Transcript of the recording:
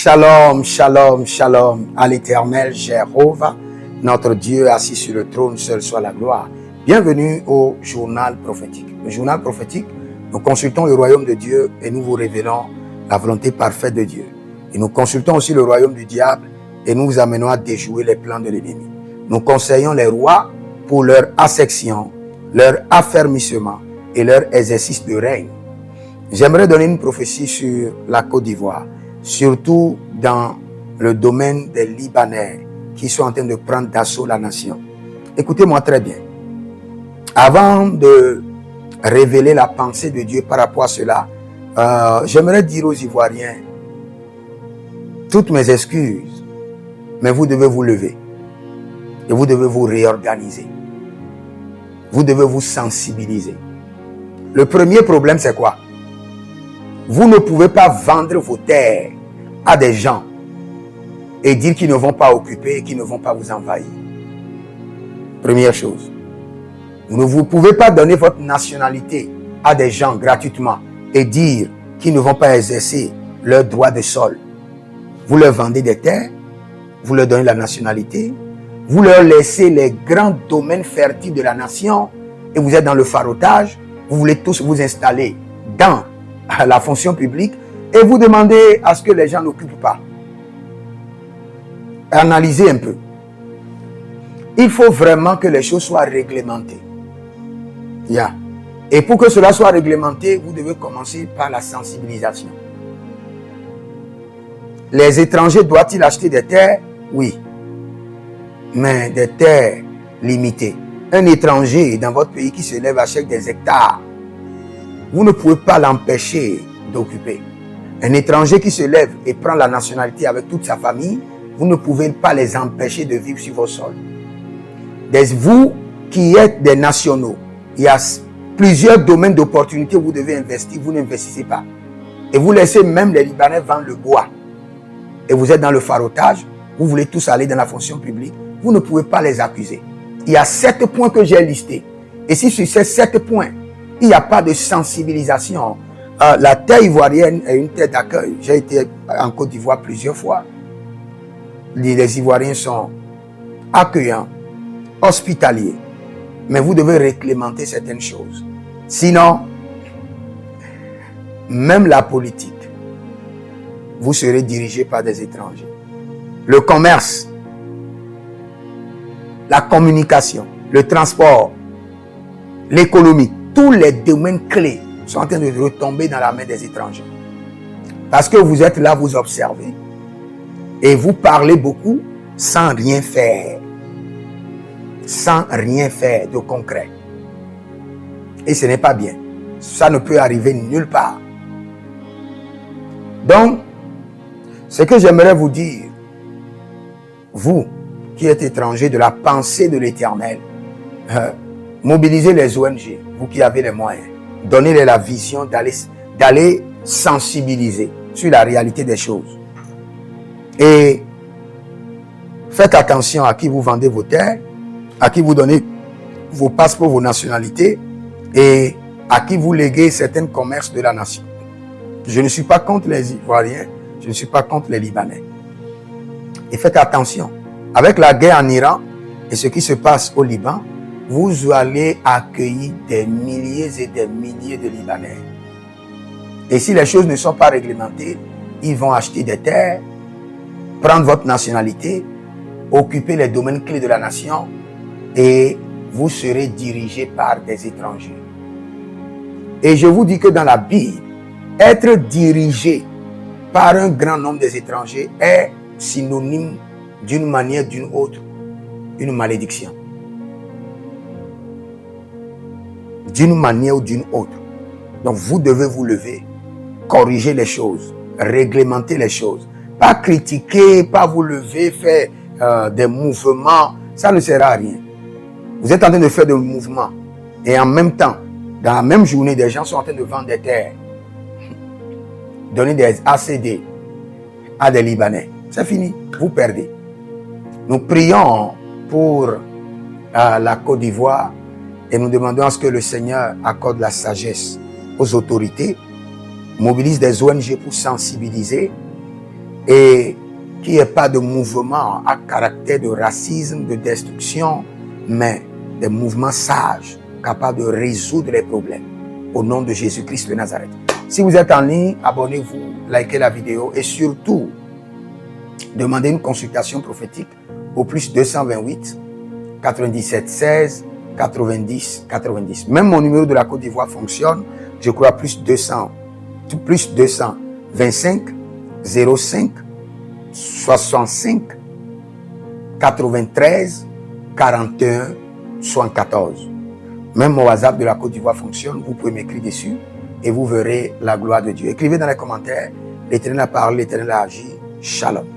Shalom, shalom, shalom à l'Éternel Jéhovah, notre Dieu assis sur le trône, seul soit la gloire. Bienvenue au journal prophétique. Le journal prophétique, nous consultons le royaume de Dieu et nous vous révélons la volonté parfaite de Dieu. Et nous consultons aussi le royaume du diable et nous vous amenons à déjouer les plans de l'ennemi. Nous conseillons les rois pour leur ascension, leur affermissement et leur exercice de règne. J'aimerais donner une prophétie sur la Côte d'Ivoire, surtout dans le domaine des Libanais qui sont en train de prendre d'assaut la nation. Écoutez-moi très bien. Avant de révéler la pensée de Dieu par rapport à cela, j'aimerais dire aux Ivoiriens, toutes mes excuses, mais vous devez vous lever et vous devez vous réorganiser. Vous devez vous sensibiliser. Le premier problème, c'est quoi? Vous ne pouvez pas vendre vos terres à des gens et dire qu'ils ne vont pas occuper et qu'ils ne vont pas vous envahir. Première chose. Vous ne pouvez pas donner votre nationalité à des gens gratuitement et dire qu'ils ne vont pas exercer leur droit de sol. Vous leur vendez des terres, vous leur donnez la nationalité, vous leur laissez les grands domaines fertiles de la nation et vous êtes dans le farotage, vous voulez tous vous installer dans la fonction publique et vous demandez à ce que les gens n'occupent pas. Analysez un peu. Il faut vraiment que les choses soient réglementées. Et pour que cela soit réglementé, vous devez commencer par la sensibilisation. Les étrangers doivent-ils acheter des terres? Oui. Mais des terres limitées. Un étranger dans votre pays qui se lève achète des hectares. Vous ne pouvez pas l'empêcher d'occuper. Un étranger qui se lève et prend la nationalité avec toute sa famille, vous ne pouvez pas les empêcher de vivre sur vos sols. Vous qui êtes des nationaux, il y a plusieurs domaines d'opportunité où vous devez investir, vous n'investissez pas. Et vous laissez même les Libanais vendre le bois. Et vous êtes dans le farotage, vous voulez tous aller dans la fonction publique, vous ne pouvez pas les accuser. Il y a 7 points que j'ai listés. Et si sur ces 7 points, il n'y a pas de sensibilisation, la terre ivoirienne est une terre d'accueil. J'ai été en Côte d'Ivoire plusieurs fois. Les Ivoiriens sont accueillants, hospitaliers. Mais vous devez réglementer certaines choses. Sinon, même la politique, vous serez dirigé par des étrangers. Le commerce, la communication, le transport, l'économie, tous les domaines clés sont en train de retomber dans la main des étrangers. Parce que vous êtes là, vous observez. Et vous parlez beaucoup sans rien faire. Sans rien faire de concret. Et ce n'est pas bien. Ça ne peut arriver nulle part. Donc, ce que j'aimerais vous dire, vous qui êtes étrangers de la pensée de l'Éternel, mobilisez les ONG, vous qui avez les moyens, donnez-les la vision d'aller sensibiliser sur la réalité des choses. Et faites attention à qui vous vendez vos terres, à qui vous donnez vos passeports, vos nationalités et à qui vous léguez certains commerces de la nation. Je ne suis pas contre les Ivoiriens, je ne suis pas contre les Libanais. Et faites attention. Avec la guerre en Iran et ce qui se passe au Liban, vous allez accueillir des milliers et des milliers de Libanais. Et si les choses ne sont pas réglementées, ils vont acheter des terres, prendre votre nationalité, occuper les domaines clés de la nation et vous serez dirigé par des étrangers. Et je vous dis que dans la Bible, être dirigé par un grand nombre des étrangers est synonyme d'une manière ou d'une autre, une malédiction. D'une manière ou d'une autre. Donc vous devez vous lever, corriger les choses, réglementer les choses. Pas critiquer, pas vous lever, faire des mouvements, ça ne sert à rien. Vous êtes en train de faire des mouvements et en même temps, dans la même journée, des gens sont en train de vendre des terres, donner des ACD à des Libanais. C'est fini, vous perdez. Nous prions pour la Côte d'Ivoire et nous demandons à ce que le Seigneur accorde la sagesse aux autorités, mobilise des ONG pour sensibiliser et qu'il n'y ait pas de mouvement à caractère de racisme, de destruction, mais des mouvements sages, capables de résoudre les problèmes. Au nom de Jésus-Christ de Nazareth. Si vous êtes en ligne, abonnez-vous, likez la vidéo et surtout, demandez une consultation prophétique au plus 228 97 16 90 90. Même mon numéro de la Côte d'Ivoire fonctionne. Je crois plus 225 05 65 93 41 74. Même mon WhatsApp de la Côte d'Ivoire fonctionne. Vous pouvez m'écrire dessus et vous verrez la gloire de Dieu. Écrivez dans les commentaires. L'Éternel a parlé, l'Éternel a agi. Shalom.